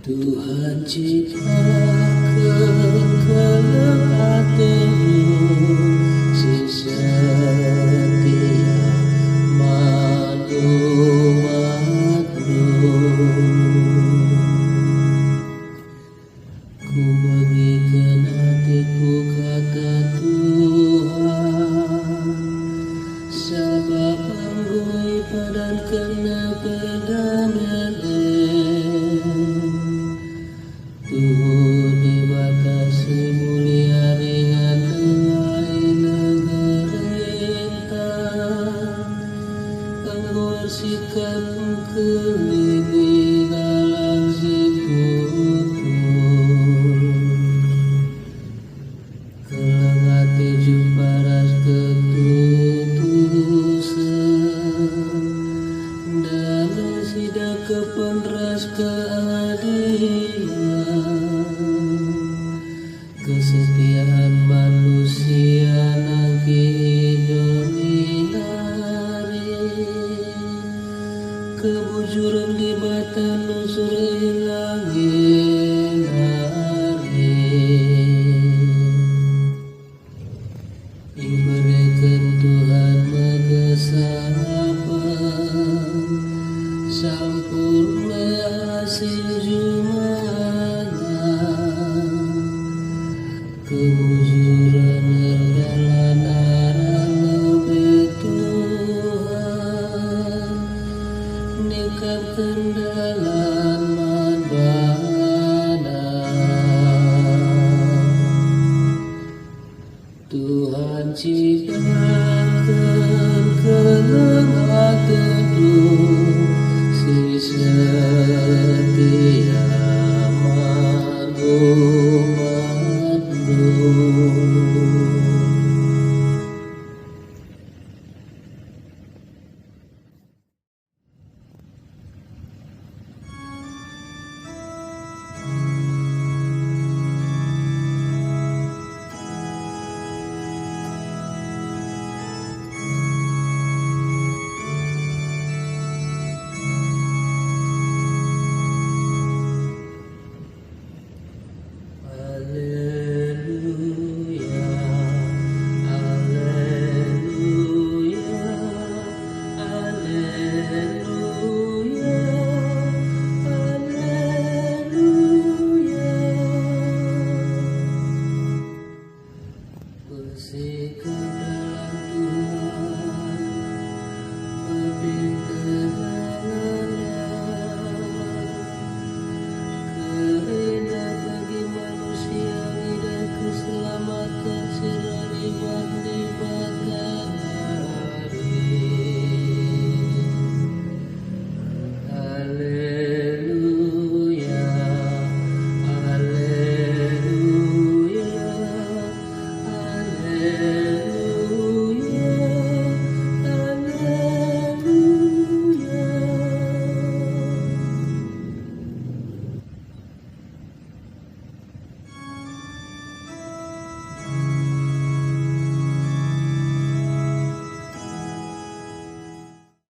Tuhan ciptakan hatimu si setia makhluk-makhluk. Ku berikan hatiku kata Tuhan, sebab anggoi padan kena perdamaian. Tuhan dibatasi mulia dengan dengai negerintah, anggor sikap kelini dalam si tutur. Kelang hati jumparas ketutusan, dalam sidak kepenras keadilan. Kesetiaan manusia nagi dominari, kebujuran di batan nusur ilangin hari. Diberikan Tuhan mengesapan, sampurna hasil jumana. Kebujuran ergalan arah lebih Tuhan, nikah kendalan madbana. Tuhan ciptakan kelengat teduh si